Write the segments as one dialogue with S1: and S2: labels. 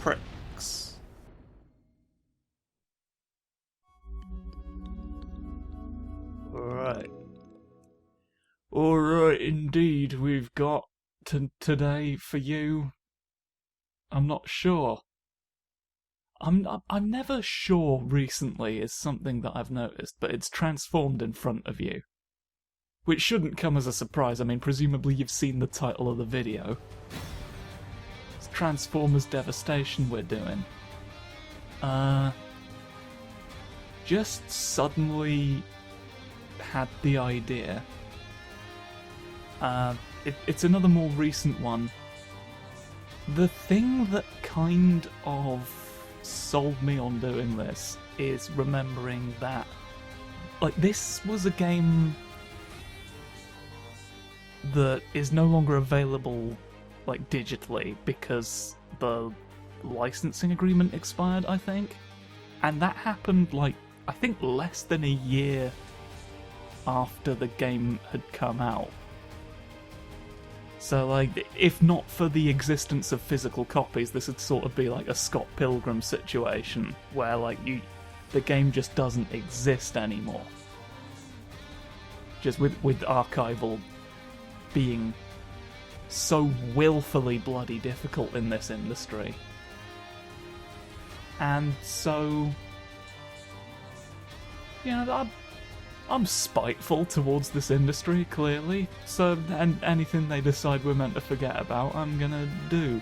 S1: pricks. Alright. Alright, indeed, we've got today for you. I'm not sure. I'm never sure recently is something that I've noticed, but it's transformed in front of you. Which shouldn't come as a surprise. I mean, presumably you've seen the title of the video. It's Transformers Devastation we're doing. Just suddenly had the idea. It's another more recent one. The thing that kind of sold me on doing this is remembering that, like, this was a game that is no longer available, like, digitally because the licensing agreement expired, I think. And that happened, like, I think less than a year after the game had come out. So, like, if not for the existence of physical copies, this would sort of be like a Scott Pilgrim situation, where, like, the game just doesn't exist anymore. Just with archival being so willfully bloody difficult in this industry. And so, you know, I'm spiteful towards this industry, clearly, so and anything they decide we're meant to forget about, I'm gonna do.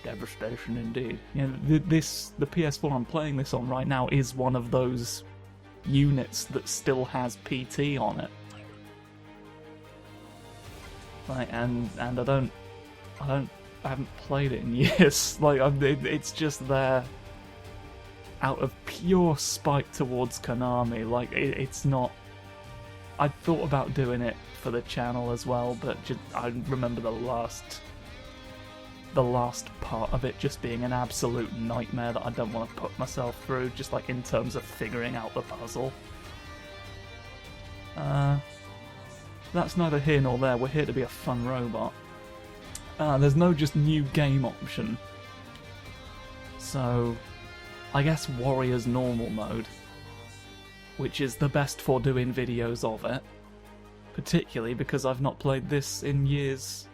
S1: Devastation indeed. You know, the PS4 I'm playing this on right now is one of those units that still has PT on it. Like, and I haven't played it in years. Like, it's just there out of pure spite towards Konami. Like, it's not. I thought about doing it for the channel as well, but I remember the last part of it just being an absolute nightmare that I don't want to put myself through, just like in terms of figuring out the puzzle. That's neither here nor there. We're here to be a fun robot. There's no just new game option. So, I guess Warrior's normal mode, which is the best for doing videos of it, particularly because I've not played this in years.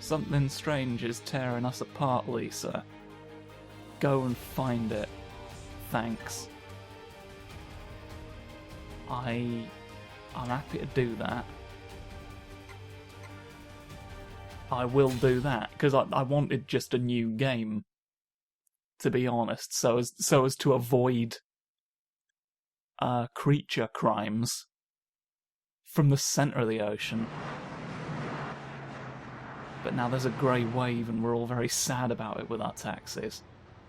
S1: Something strange is tearing us apart, Lisa. Go and find it. Thanks. I'm happy to do that. I will do that, because I wanted just a new game, to be honest, so as to avoid creature crimes from the centre of the ocean. But now there's a grey wave and we're all very sad about it with our taxis.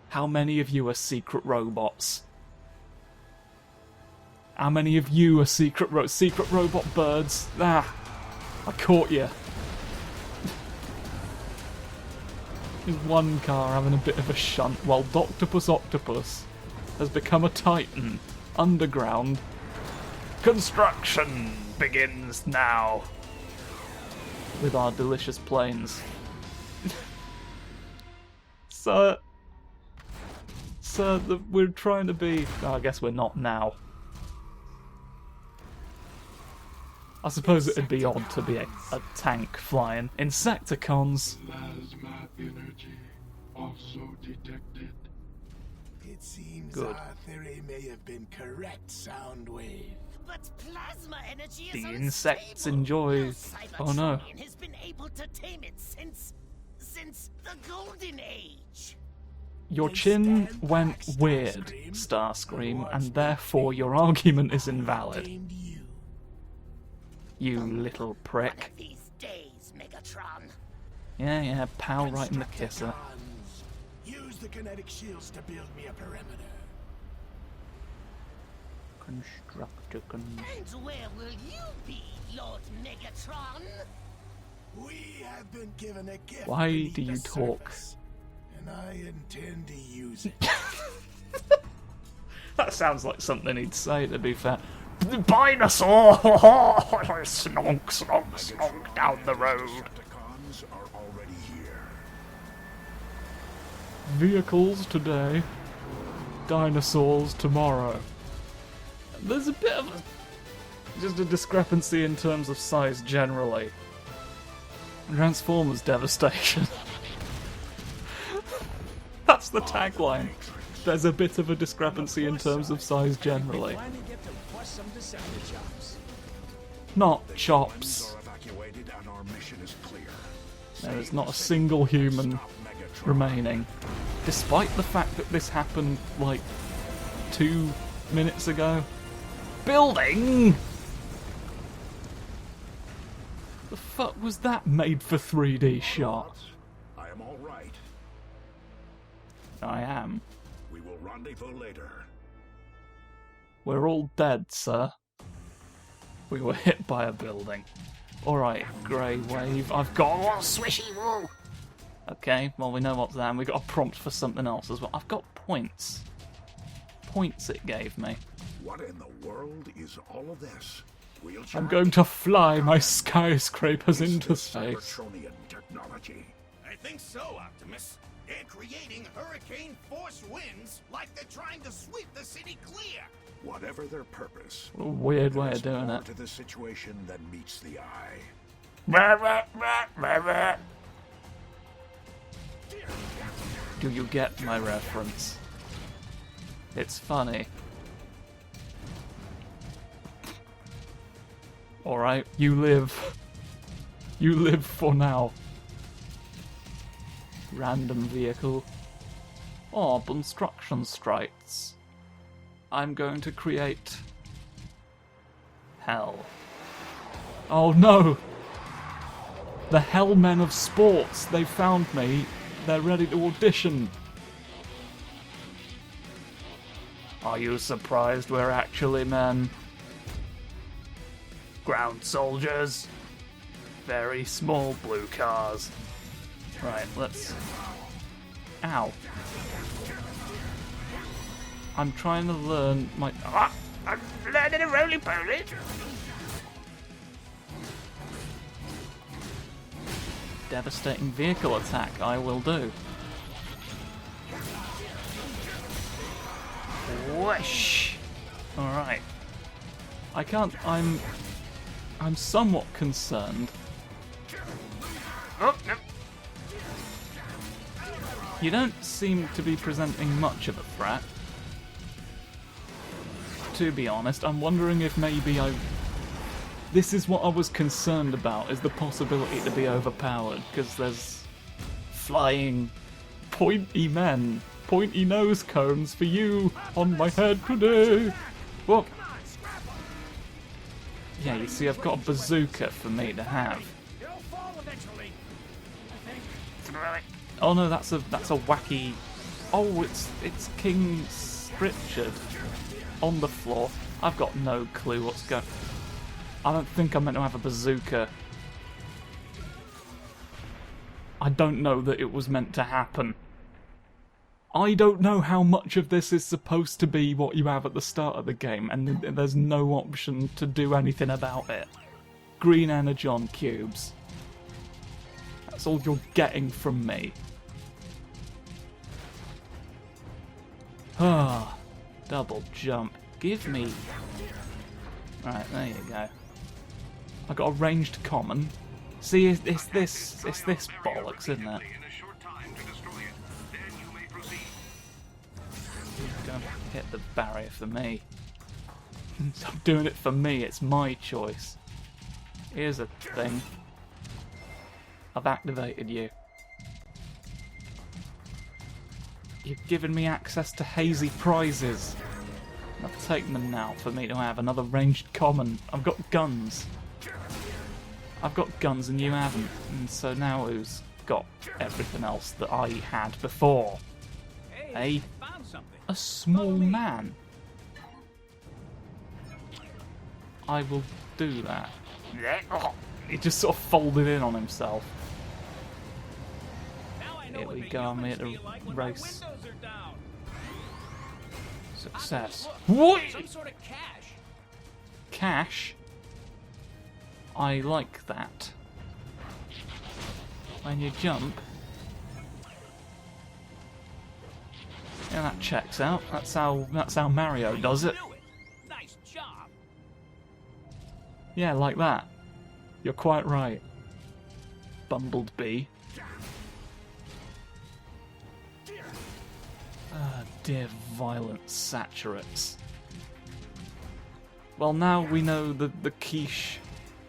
S1: How many of you are secret robots? How many of you are secret robot birds? Ah, I caught you. There's one car having a bit of a shunt while Doctopus Octopus has become a titan underground. Construction begins now with our delicious planes. Sir, we're trying to be. I guess we're not now. I suppose it'd be odd to be a tank flying. Insecticons.
S2: Plasma energy also detected.
S3: It seems
S1: Good.
S3: our theory may have been correct, Soundwave.
S4: But plasma energy is
S1: The
S4: unstable.
S1: insects enjoy.
S4: No
S1: Oh no.
S4: Cybertronian has been able to tame it since the Golden Age.
S1: Your chin went weird, Starscream, and therefore your argument is invalid.
S3: Named you.
S1: You little prick.
S4: One of these days, Megatron.
S1: Yeah, pal right in the kisser.
S3: Constructicons. Use the kinetic shields to build me a perimeter.
S1: Constructicons.
S4: And where will you be, Lord Megatron?
S3: We have been given a gift.
S1: Why
S3: beneath
S1: do you
S3: the
S1: talk?
S3: surface, and I intend to use it.
S1: That sounds like something he'd say, to be fair. Dinosaur! Slonk, slonk, slonk down the road.
S2: Decepticons are already here.
S1: Vehicles today, dinosaurs tomorrow. There's a bit of just a discrepancy in terms of size generally. Transformers Devastation. That's the tagline. There's a bit of a discrepancy in terms of size generally. Not chops. There is not a single human remaining. Despite the fact that this happened like 2 minutes ago. Building! The fuck was that made for 3D shot?
S3: I am all right.
S1: I am.
S3: We will rendezvous later.
S1: We're all dead, sir. We were hit by a building. Alright, grey wave. I've got one swishy wall. Okay, well we know what's that, and we got a prompt for something else as well. I've got points. Points it gave me.
S3: What in the world is all of this?
S1: I'm going to fly my skyscrapers into space.
S3: Cybertronian technology.
S4: I think so, Optimus. They're creating hurricane-force winds like they're trying to sweep the city clear.
S3: Whatever their purpose,
S1: What a weird way
S3: there's
S1: of doing
S3: more
S1: it.
S3: to the situation than meets the eye.
S1: Do you get my reference? It's funny. Alright, you live. You live for now. Random vehicle. Oh, construction strikes. I'm going to create hell. Oh no! The Hellmen of Sports, they found me. They're ready to audition. Are you surprised we're actually men? Ground soldiers. Very small blue cars. Right, let's... Ow. I'm trying to learn my... Ah! I'm learning a roly-poly! Devastating vehicle attack, I will do. Whoosh! Alright. I can't... I'm somewhat concerned. Oh, no. You don't seem to be presenting much of a threat. To be honest, I'm wondering if maybe this is what I was concerned about, is the possibility to be overpowered, because there's flying pointy men, pointy nose cones for you on my head today. Whoa. Yeah, you see, I've got a bazooka for me to have. Oh no, that's a wacky. Oh, it's King Richard on the floor. I've got no clue what's going. I don't think I'm meant to have a bazooka. I don't know that it was meant to happen. I don't know how much of this is supposed to be what you have at the start of the game, and there's no option to do anything about it. Green energon cubes. That's all you're getting from me. Ah, double jump. Give me... Right, there you go. I got a ranged common. See, it's this bollocks, isn't it? Don't hit the barrier for me. I'm doing it for me, it's my choice. Here's a thing. I've activated you. You've given me access to hazy prizes. I've taken them now for me to have another ranged common. I've got guns. I've got guns and you haven't. And so now who's got everything else that I had before? Hey, a small man. I will do that. He just sort of folded in on himself. Here we go, I'm here to race. Success. What?
S4: Some sort of cash.
S1: Cash? I like that. When you jump, Yeah, that checks out. That's how Mario does it.
S4: Nice job.
S1: Yeah, like that. You're quite right. Bumblebee. Ah, dear violent saturates. Well, now we know the quiche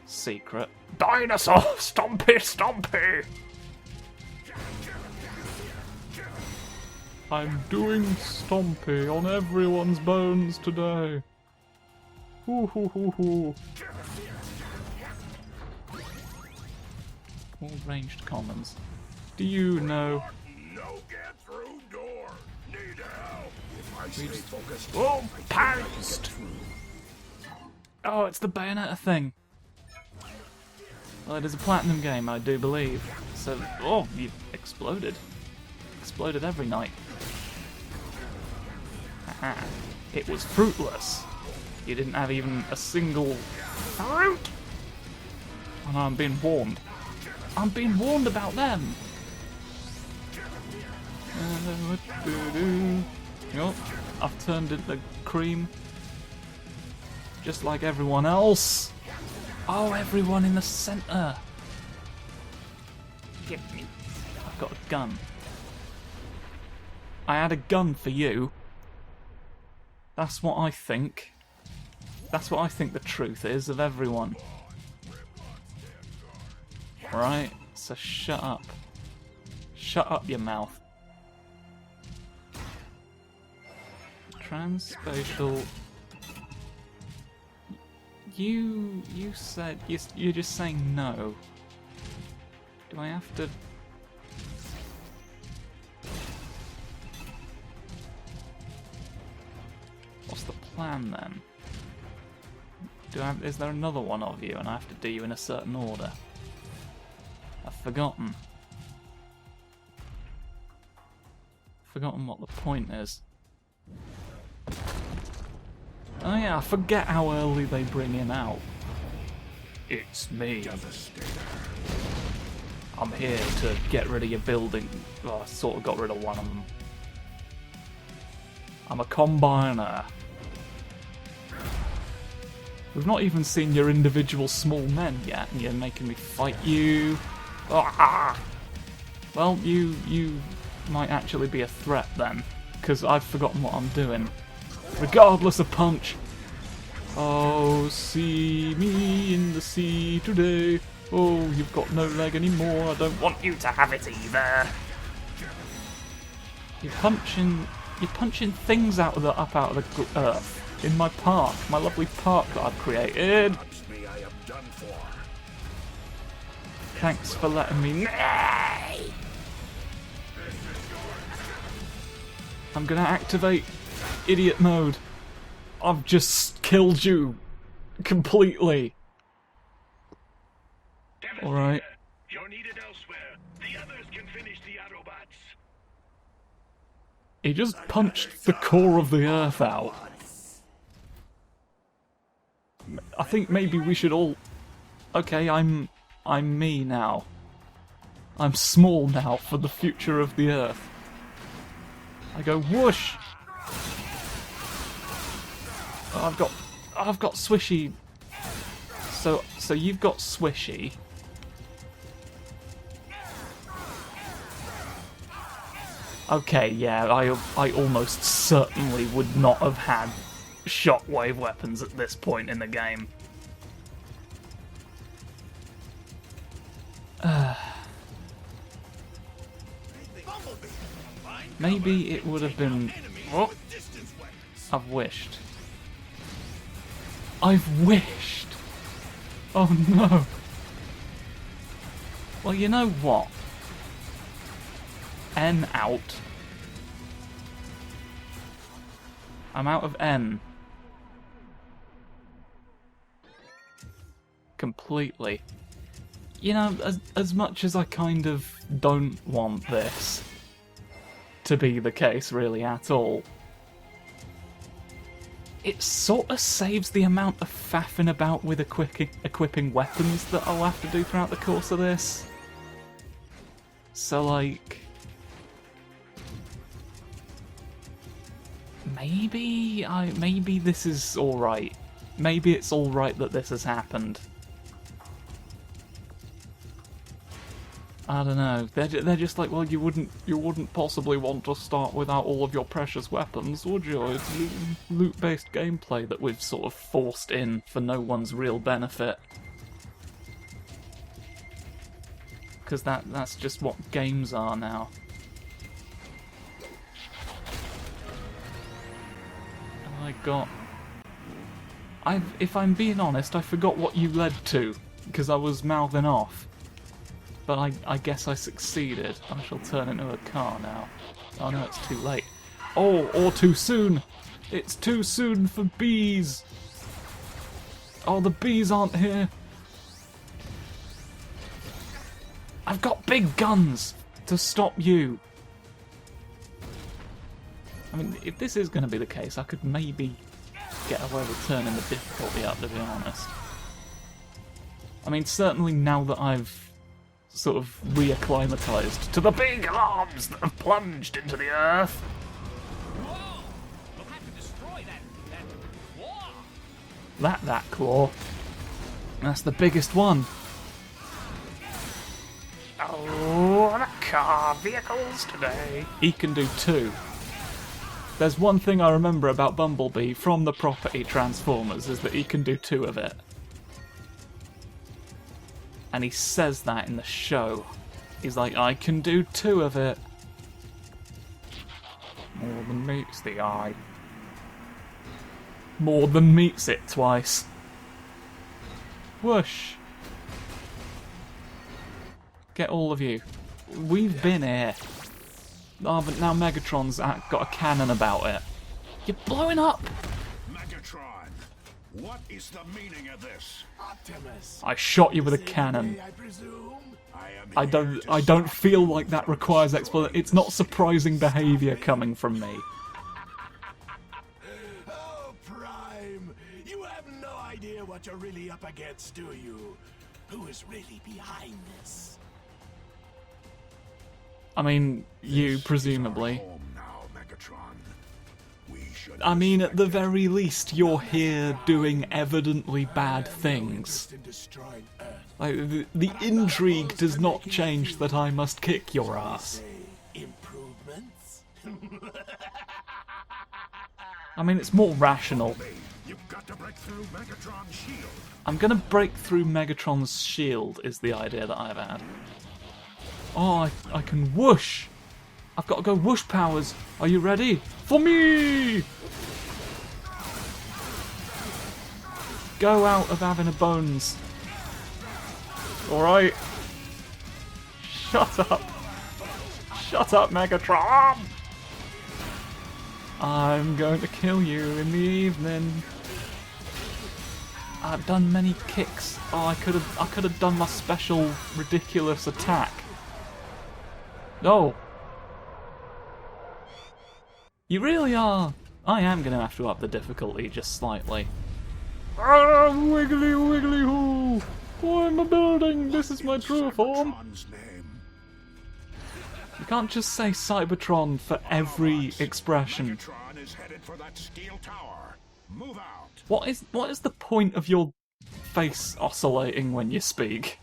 S1: secret. Dinosaur! Stompy, stompy! I'm doing stompy on everyone's bones today. Hoo hoo hoo hoo. All ranged commons. Do you know?
S3: No get through door. Need help. If I
S1: stay
S3: focused,
S1: Oh, pounced! Oh, it's the Bayonetta thing. Well, it is a platinum game, I do believe. So, oh, you exploded. Exploded every night. Haha. It was fruitless. You didn't have even a single fruit. Oh no, I'm being warned. I'm being warned about them. Oh, I've turned into cream. Just like everyone else. Oh, everyone in the centre. Give me. I've got a gun. I had a gun for you. That's what I think. That's what I think the truth is of everyone. Right? So shut up. Shut up your mouth. Transspatial. You said you're just saying no. Do I have to? What's the plan then? Is there another one of you and I have to do you in a certain order? I've forgotten. Forgotten what the point is. Oh yeah, I forget how early they bring him out. It's me. I'm here to get rid of your building. Well, I sort of got rid of one of them. I'm a combiner. We've not even seen your individual small men yet, and you're making me fight you. Ah! Well, you might actually be a threat then, because I've forgotten what I'm doing. Regardless of punch. Oh, see me in the sea today. Oh, you've got no leg anymore. I don't want you to have it either. You're punching things out of the earth in my park, my lovely park that I've created. Thanks for letting me. Nay! I'm gonna activate idiot mode. I've just killed you completely. Alright.
S3: You're needed elsewhere. The others can finish the Autobots.
S1: He just punched the core of the earth out. I think maybe we should all... Okay, I'm me now. I'm small now for the future of the earth. I go whoosh! Oh, I've got swishy. So you've got swishy. Okay, yeah, I almost certainly would not have had shockwave weapons at this point in the game. Maybe it would have been... Oh, I've wished. I've wished! Oh no! Well, you know what? N out. I'm out of N. Completely. You know, as much as I kind of don't want this to be the case really at all, it sort of saves the amount of faffing about with equipping weapons that I'll have to do throughout the course of this. So like... maybe this is alright. Maybe it's alright that this has happened. I don't know. They're just like, well, you wouldn't possibly want to start without all of your precious weapons, would you? It's loot-based gameplay that we've sort of forced in for no one's real benefit. Because that's just what games are now. If I'm being honest, I forgot what you led to, because I was mouthing off. But I guess I succeeded. I shall turn into a car now. Oh no, it's too late. Oh, or too soon! It's too soon for bees! Oh, the bees aren't here! I've got big guns to stop you! I mean, if this is going to be the case, I could maybe get away with turning the difficulty up, to be honest. I mean, certainly now that I've sort of reacclimatized to the big arms that have plunged into the earth.
S4: Whoa! We'll have to destroy that claw.
S1: That claw. That's the biggest one. Oh, the car vehicles today. He can do 2. There's one thing I remember about Bumblebee from the property Transformers, is that he can do 2 of it. And he says that in the show. He's like, I can do 2 of it. More than meets the eye. More than meets it twice. Whoosh. Get all of you. We've been here. Oh, but now Megatron's got a cannon about it. You're blowing up!
S3: Megatron, what is the meaning of this?
S2: Optimus.
S1: I shot you with a cannon.
S2: I presume.
S3: I
S1: I don't feel like that requires explanation. It's not surprising behaviour coming from me.
S2: Oh, Prime, you have no idea what you're really up against, do you? Who is really behind this?
S1: I mean, you, presumably.
S3: Home now, Megatron. We should
S1: I mean, at the very least, you're here doing evidently bad things.
S2: In destroying Earth.
S1: Like, the intrigue does not change that I must kick your ass.
S2: Say, improvements?
S1: I mean, it's more rational.
S3: You've got to break through Megatron's shield.
S1: I'm gonna break through Megatron's shield, is the idea that I've had. Oh, I can whoosh! I've got to go whoosh powers. Are you ready? For me! Go out of having a bones. Alright. Shut up. Shut up, Megatron! I'm going to kill you in the evening. I've done many kicks. Oh, I could have done my special ridiculous attack. No. You really are. I am going to have to up the difficulty just slightly. Ah, wiggly wiggly hoo! I'm a building. This is my true form.
S3: Cybertron's name.
S1: You can't just say Cybertron for every expression.
S3: Megatron is headed for that steel tower. Move out.
S1: What is the point of your face oscillating when you speak?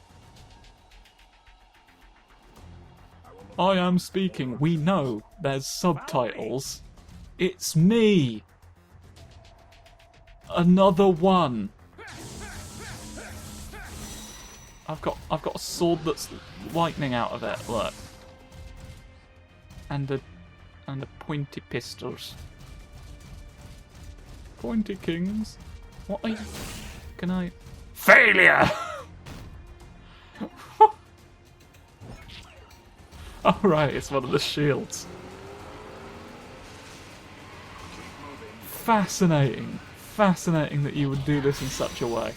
S1: I am speaking. We know there's subtitles. It's me. Another one. I've got a sword that's lightning out of it. Look. And a pointy pistols. Pointy kings. What are you? Can I? Failure. Oh right, it's one of the shields. Fascinating. Fascinating that you would do this in such a way.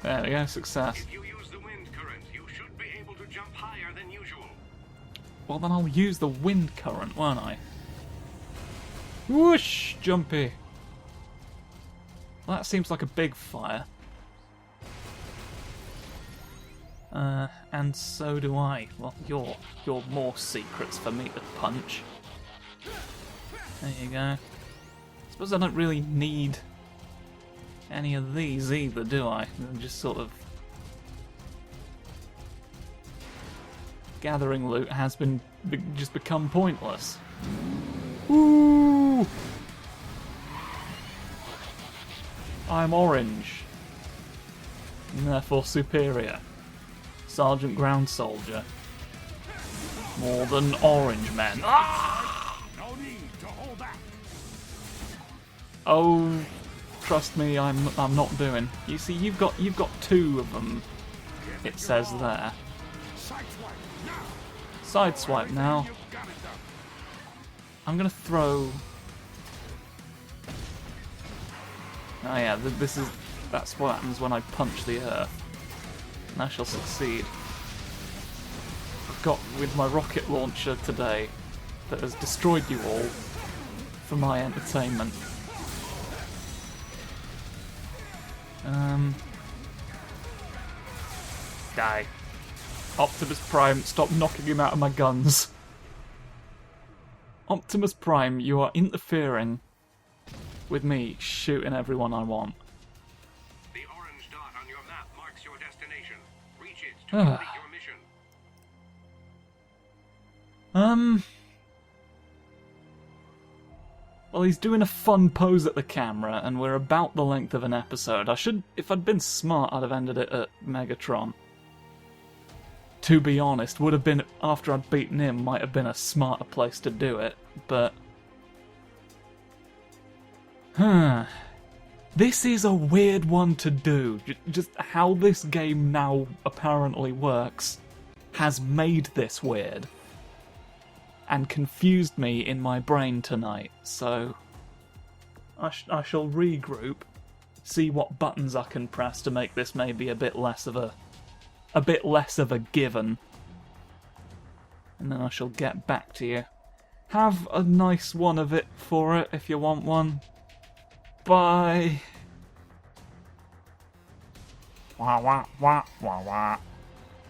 S1: There we go, success.
S5: If you use the wind current, you should be able to jump higher than usual.
S1: Well then I'll use the wind current, won't I? Whoosh! Jumpy. Well, that seems like a big fire. And so do I. Well, you're more secrets for me to punch. There you go. Suppose I don't really need any of these either, do I? They're just sort of... Gathering loot has just become pointless. Ooh! I'm orange. And therefore superior. Sergeant Ground Soldier. More than orange men. Ah!
S3: No need to hold back.
S1: Oh, trust me, I'm not doing. You see, you've got 2 of them. It says there.
S3: Sideswipe now.
S1: Sideswipe now.
S3: You got it done.
S1: I'm gonna throw. Oh yeah, that's what happens when I punch the earth. And I shall succeed. I've got with my rocket launcher today that has destroyed you all for my entertainment. Die. Optimus Prime, stop knocking him out of my guns. Optimus Prime, you are interfering with me shooting everyone I want.
S5: The orange dot on your map marks your destination. Reach it to complete your mission.
S1: Well, he's doing a fun pose at the camera, and we're about the length of an episode. If I'd been smart, I'd have ended it at Megatron. To be honest, would have been, after I'd beaten him, might have been a smarter place to do it, but... This is a weird one to do. Just how this game now apparently works has made this weird. And confused me in my brain tonight, so... I shall regroup, see what buttons I can press to make this maybe a bit less of a given. And then I shall get back to you. Have a nice one of it for it if you want one. Bye. Wah wah wah wah wah.